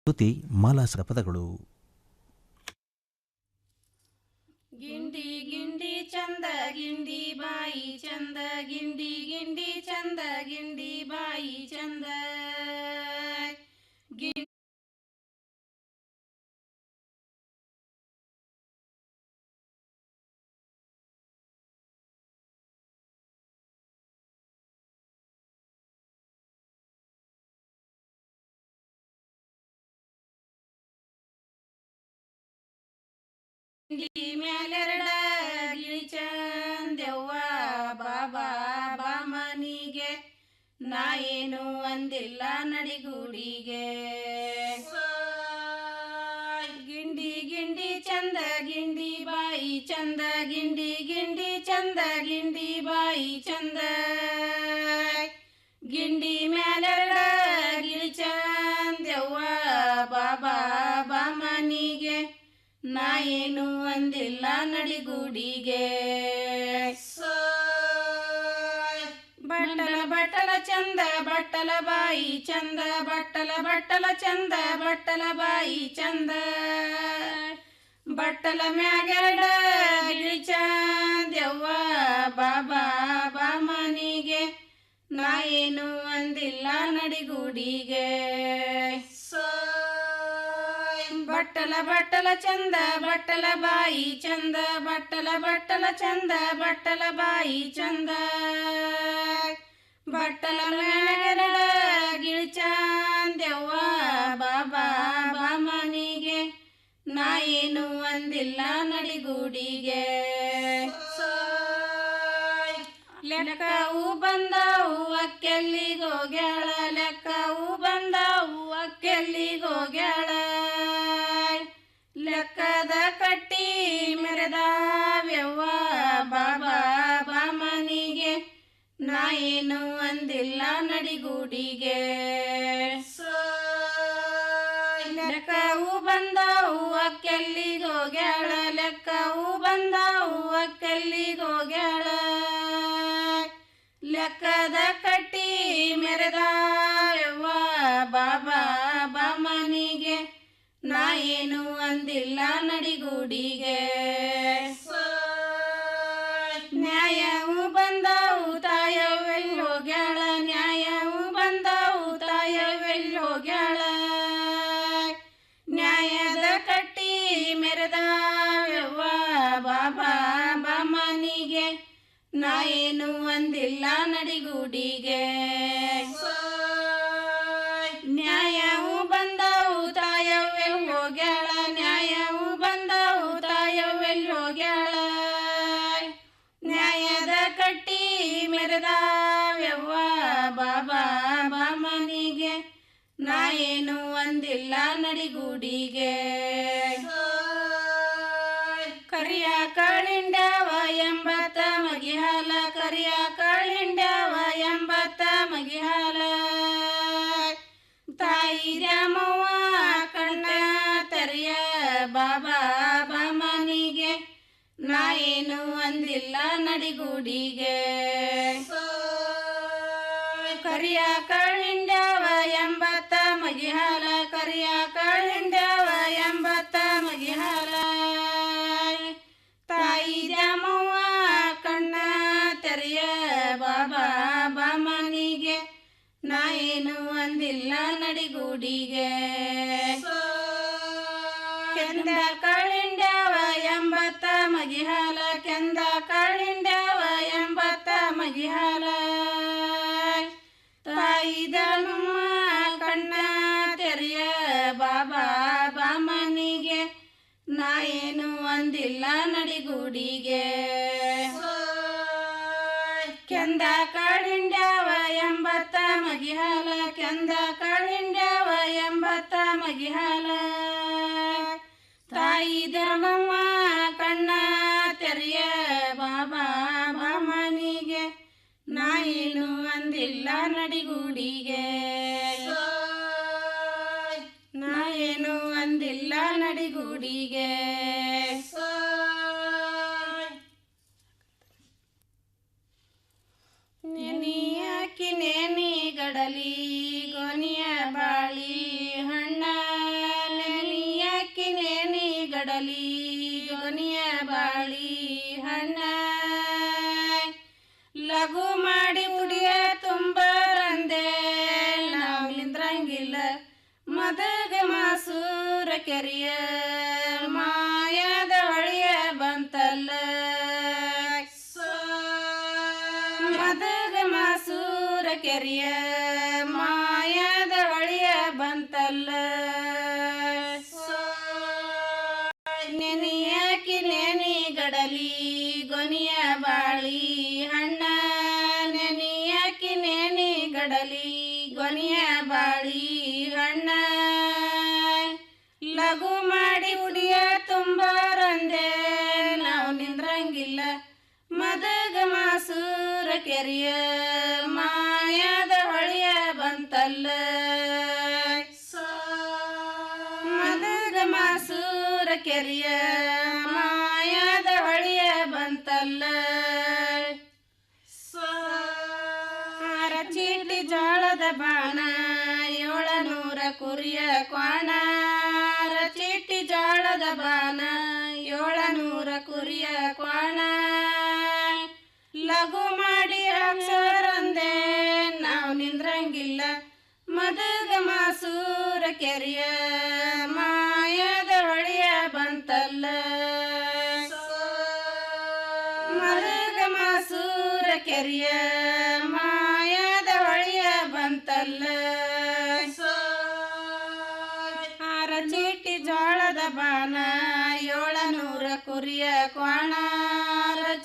ಸ್ತುತಿ ಮಾಲಾಸರ ಪದಗಳು. ಗಿಂಡಿ ಗಿಂಡಿ ಚಂದ ಗಿಂಡಿ ಬಾಯಿ ಚಂದ ಗಿಂಡಿ ಗಿಂಡಿ ಚಂದ ಗಿಂಡಿ ಬಾಯಿ ಚಂದ ಗಿಂಡಿ ಮ್ಯಾಲೆರಡ ಗಿಳಿ ಚಂದೆವ್ವ ಬಾಬಾ ಬಾಮನಿಗೆ ನಾ ಏನು ಅಂದಿಲ್ಲ ನಡಿಗೂಡಿಗೆ ಗಿಂಡಿ ಗಿಂಡಿ ಚಂದ ಗಿಂಡಿ ಬಾಯಿ ಚಂದ ಗಿಂಡಿ ಗಿಂಡಿ ಚಂದ ಗಿಂಡಿ ಬಾಯಿ ಚಂದ ಗಿಂಡಿ ಮ್ಯಾಲೆರಡ ಗಿಳಿ ಚಂದೆವ್ವ ಬಾಬಾ ಬಾಮನಿಗೆ ನಾ ಏನು ಅಂದಿಲ್ಲ ನಡಿಗೂಡಿಗೆ ಬಟ್ಟಲ ಬಟ್ಟಲ ಚಂದ ಬಟ್ಟಲ ಬಾಯಿ ಚಂದ ಬಟ್ಟಲ ಬಟ್ಟಲ ಚಂದ ಬಟ್ಟಲ ಬಾಯಿ ಚಂದ ಬಟ್ಟಲ ಮ್ಯಾಗೆರಡ ಗಿಳಿ ಚಂದೆವ್ವ ಬಾಬಾ ಬಾಮನಿಗೆ ನಾ ಏನು ಅಂದಿಲ್ಲ ನಡಿಗೂಡಿಗೆ ಬಟ್ಟಲ ಬಟ್ಟಲ ಚಂದ ಬಟ್ಟಲ ಬಾಯಿ ಚಂದ ಬಟ್ಟಲ ಬಟ್ಟಲ ಚಂದ ಬಟ್ಟಲ ಬಾಯಿ ಚಂದ ಬಟ್ಟಲ ಮ್ಯಾಗೆರಡ ಗಿಳಿ ಚಂದೆವ್ವ ಬಾಬಾ ಬಾಮನಿಗೆ ನಾ ಏನು ಅಂದಿಲ್ಲ ನಡಿಗೂಡಿಗೆ ಲೆಕ್ಕವು ಬಂದವು ಅಕ್ಕೆಲ್ಲಿಗೋಗ್ಯಾಳ ಲೆಕ್ಕವು ಬಂದವು ಅಕ್ಕೆಲ್ಲಿಗೋಗ್ಯಾಳ ಲೆಕ್ಕದ ಕಟ್ಟಿ ಮೆರೆದಾವ್ಯವ್ವ ಬಾಬಾ ಬಾಮನಿಗೆ ನಾ ಏನು ಅಂದಿಲ್ಲ ನಡಿಗೂಡಿಗೆ ಲೆಕ್ಕವು ಬಂದವು ಅಕ್ಕೆಲ್ಲಿಗೋಗ್ಯಾಳ ಲೆಕ್ಕವು ಬಂದವು ಅಕ್ಕೆಲ್ಲಿಗೋಗ್ಯಾಳ ಲೆಕ್ಕದ ಕಟ್ಟಿ ಮೆರೆದಾವ್ಯವ್ವ ಬಾಬಾ ಬಾಮನಿಗೆ ನಾ ಏನು ಅಂದಿಲ್ಲ ನಡಿಗೂಡಿಗೆ ನ್ಯಾಯವು ಬಂದವು ತಾಯವೆಲ್ಲೋಗ್ಯಾಳ ನ್ಯಾಯವು ಬಂದವು ತಾಯವೆಲ್ಲೋಗ್ಯಾಳ ನ್ಯಾಯದ ಕಟ್ಟಿ ಮೆರೆದಾವ್ಯವ್ವ ಬಾಬಾ ಬಾಮನಿಗೆ ನಾ ಏನು ಅಂದಿಲ್ಲ ನಡಿಗೂಡಿಗೆ ನ್ಯಾಯವು ಬಂದವು ತಾಯವೆಲ್ಲೋಗ್ಯಾಳ ನ್ಯಾಯವು ಬಂದವು ತಾಯವೆಲ್ಲೋಗ್ಯಾಳ ನ್ಯಾಯದ ಕಟ್ಟಿ ಮೆರೆದಾವ್ಯವ್ವ ಬಾಬಾ ಬಾಮನಿಗೆ ನಾ ಏನು ಅಂದಿಲ್ಲ ನಡಿಗೂಡಿಗೆ ಕರಿಯ ಕಾಳಿಂಡ್ಯಾವ ಎಂಬತ್ತ ಮಗಿಹಾಲ ಕರಿಯ ಕಾಳಿಂಡ್ಯಾವ ಎಂಬತ್ತ ಮಗಿಹಾಲ ತಾಯಿ ದ್ಯಾಮವ್ವ ಕಣ್ಣ ತೆರೆಯ ಬಾಬಾ ಬಾಮನಿಗೆ ನಾ ಏನು ಅಂದಿಲ್ಲ ನಡಿಗೂಡಿಗೆ ಕರಿಯ ಕಾಳಿಂಡ್ಯಾವ ಎಂಬತ್ತ ಮಗಿಹಾಲ ಕರಿಯ ಕಾಳಿಂಡ್ಯಾವ ಎಂಬತ್ತ ಮಗಿಹಾಲ ತಾಯಿ ದ್ಯಾಮವ್ವ ಕಣ್ಣ ತೆರೆಯ ಬಾಬಾ ಬಾಮನಿಗೆ ನಾ ಏನು ಅಂದಿಲ್ಲ ನಡಿಗೂಡಿಗೆ ಕೆಂದ ಕಾಳಿಂಡ್ಯಾವ ಎಂಬತ್ತ ಮಗಿಹಾಲ ಕೆಂದ ಕಾಳಿಂಡ್ಯಾವ ಎಂಬತ್ತ ಮಗಿಹಾಲ ತಾಯಿ ದ್ಯಾಮವ್ವ ಕಣ್ಣ ತೆರೆಯ ಬಾಬಾ ಬಾಮನಿಗೆ ನಾ ಏನು ಅಂದಿಲ್ಲ ನಡಿಗೂಡಿಗೆ ಕೆಂದ ಕಾಳಿಂಡ್ಯಾವ ಎಂಬತ್ತ ಮಗಿಹಾಲ ಕೆಂದ ಕಾಳಿಂಡ್ಯಾವ ಎಂಬತ್ತ ಮಗಿಹಾಲ ತಾಯಿ ದ್ಯಾಮವ್ವ ಕಣ್ಣ ತೆರೆಯ ಬಾಬಾ ಬಾಮನಿಗೆ ನಾ ಏನು ಅಂದಿಲ್ಲ ನಡಿಗೂಡಿಗೆ ನಾ ಏನು ಅಂದಿಲ್ಲ ನಡಿಗೂಡಿಗೆ ನೆನಿಯಾಕಿ ನೇನಿ ಗಡಲಿ ಗೊನಿಯ ಬಾಳಿ ಹಣ್ಣ ಗಡಲಿ ಗೊನಿಯ ಬಾಳಿ ಹಣ್ಣ ಲಘು ಮಾಡಿ ಉಡಿಯ ತುಂಬರಂದೆ ನಾವು ನಿಂದ್ರಂಗಿಲ್ಲ ಮದಗ ಮಾಸೂರ ಕೆರಿಯ ಮಾಯದ ಹೊಳಿಯ ಬಂತಲ್ಲ ಮದಗ ಮಾಸೂರ ಕೆರಿಯ ಮಾಯದ ಹೊಳಿಯ ಬಂತಲ್ಲ ನೆನೆಯಾಕಿ ನೆನಿ ಗಡಲಿ ಗೊನಿಯ ಬಾಳಿ ಹಣ್ಣ ನೆನೆಯಾಕಿ ನೆನಿ ಗಡಲಿ ಗೊನಿಯ ಬಾಳಿ ಹಣ್ಣ ಲಘು ಮಾಡಿ ಉಡಿಯ ತುಂಬರಂದೆ ನಾವು ನಿಂದ್ರಂಗಿಲ್ಲ ಮದಗ ಮಾಸೂರ ಕೆರಿಯ ಮಾಯದ ಹೊಳಿಯ ಬಂತಲ್ಲ ಮದಗ ಮಾಸೂರ ಕೆರಿಯ ಮಾಯದ ಹೊಳಿಯ ಬಂತಲ್ಲ ಚೀಟಿ ಜೋಳದ ಬಾಣ 700 ಕುರಿಯ ಕ್ವಾಣ ಚೀಟಿ ಜೋಳದ ಬಾಣ 700 ಕುರಿಯ ಕ್ವಾಣ ಲಘು ಮಾಡಿ ಅಕ್ಷರಂದೆ ನಾವು ನಿಂದ್ರಂಗಿಲ್ಲ ಮದಗ ಮಾಸೂರ ಕೆರಿಯ ಮಾಯದ ಹೊಳಿಯ ಬಂತಲ್ಲ ಮದಗ ಮಾಸೂರ ಕೆರಿಯ ಮಾಯದ ಹೊಳಿಯ ಬಂತಲ್ಲ ಚೀಟಿ ಜೋಳದ ಬಾಣ 700 ಕುರಿಯ ಕ್ವಾಣ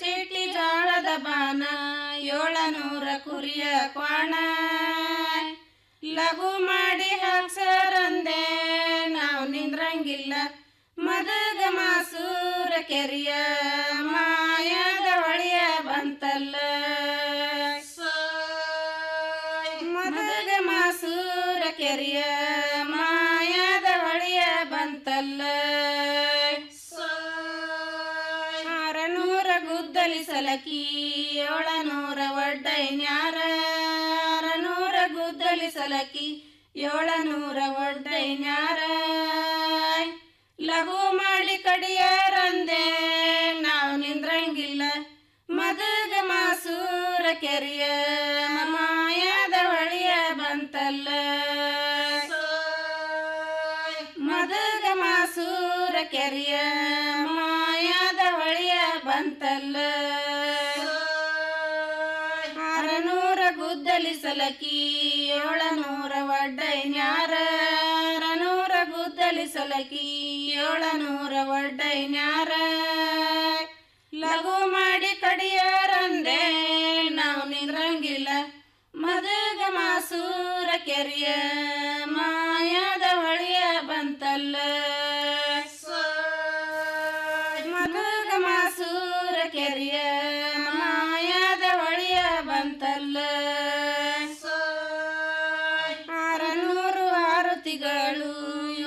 ಚೀಟಿ ಜೋಳದ ಬಾಣ 700 ಕುರಿಯ ಕ್ವಾಣ ಲಘು ಮಾಡಿ ಅಕ್ಷರಂದೆ ನಾವು ನಿಂದ್ರಂಗಿಲ್ಲ ಮದಗ ಮಾಸೂರ ಕೆರಿಯ ಮಾಯದ ಹೊಳಿಯ ಬಂತಲ್ಲ ಮದಗ ಮಾಸೂರ ಕೆರಿಯ ಮಾಯದ ಹೊಳಿಯ ಬಂತಲ್ಲ 600 ಗುದ್ದಲಿ ಸಲಕಿ 700 ಒಡ್ಡೈನ್ಯಾರ 600 ಗುದ್ದಲಿ ಸಲಕಿ 700 ಒಡ್ಡೈನ್ಯಾರ ಲಘು ಮಾಡಿ ಕಡಿಯಾರಂದೆ ನಾವು ನಿಂದ್ರಂಗಿಲ್ಲ ಮದಗ ಮಾಸೂರ ಕೆರಿಯ ಮಾಯದ ಹೊಳಿಯ ಬಂತಲ್ಲ ಮದಗ ಮಾಸೂರ ಕೆರಿಯ ಮಾಯದ ಹೊಳಿಯ ಬಂತಲ್ಲ 600 ಗುದ್ದಲಿ ಸಲಕಿ 700 ಒಡ್ಡೈನ್ಯಾರ 600 ಗುದ್ದಲಿ ಸಲಕಿ 700 ಒಡ್ಡೈನ್ಯಾರ ಲಘು ಮಾಡಿ ಕಡಿಯಾರಂದೆ ನಾವು ನಿಂದ್ರಂಗಿಲ್ಲ ಮದಗ ಮಾಸೂರ ಕೆರಿಯ ಮಾಯದ ಹೊಳಿಯ ಬಂತಲ್ಲ ಮದಗ ಮಾಸೂರ ಕೆರಿಯ ಮಾಯದ ಹೊಳಿಯ ಬಂತಲ್ಲ 600 ಆರತಿಗಳು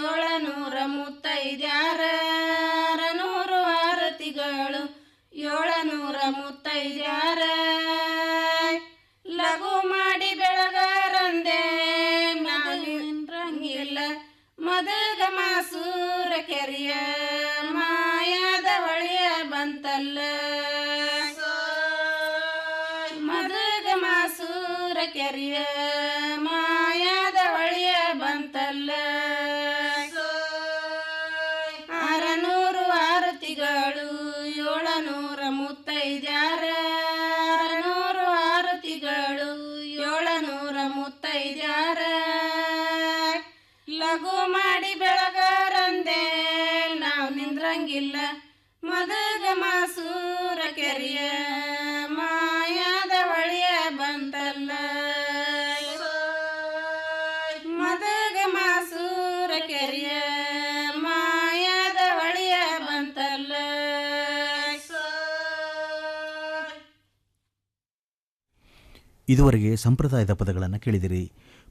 700 ಮುತ್ತೈದ್ಯಾರ 600 ಆರತಿಗಳು 700 ಮುತ್ತೈದ್ಯಾರ ಲಘು ಮಾಡಿ ಬೆಳಗಾರಂದೆ ನಾವು ನಿಂದ್ರಂಗಿಲ್ಲ ಮದಗ ಮಾಸೂರ ಕೆರಿಯ ಮಾಯದ ಹೊಳಿಯ ಬಂತಲ್ಲ ಮದಗ ಮಾಸೂರ ಕೆರಿಯ ಮಾಯದ ಹೊಳಿಯ ಬಂತಲ್ಲ 600 ಆರತಿಗಳು 700 ಮುತ್ತೈದ್ಯಾರ 600 ಆರತಿಗಳು 700 ಮುತ್ತೈದ್ಯಾರ ಲಘು ಮಾಡಿ ಬೆಳಗಾರಂದೆ ನಾವು ನಿಂದ್ರಂಗಿಲ್ಲ ಮದಗ ಮಾಸೂರ ಕೆರಿಯ ಮಾಯದ ಹೊಳಿಯ ಬಂತಲ್ಲ ಮದಗ ಮಾಸೂರ ಕೆರಿಯ ಮಾಯದ ಹೊಳಿಯ ಬಂತಲ್ಲ ಇದುವರೆಗೆ ಸಂಪ್ರದಾಯದ ಪದಗಳನ್ನು ಕೇಳಿದಿರಿ.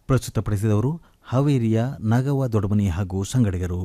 ಪ್ರಸ್ತುತಪಡಿಸಿದವರು ಹಾವೇರಿಯ ನಾಗವ್ವ ದೊಡ್ಡಮನಿ ಹಾಗೂ ಸಂಗಡಿಗರು.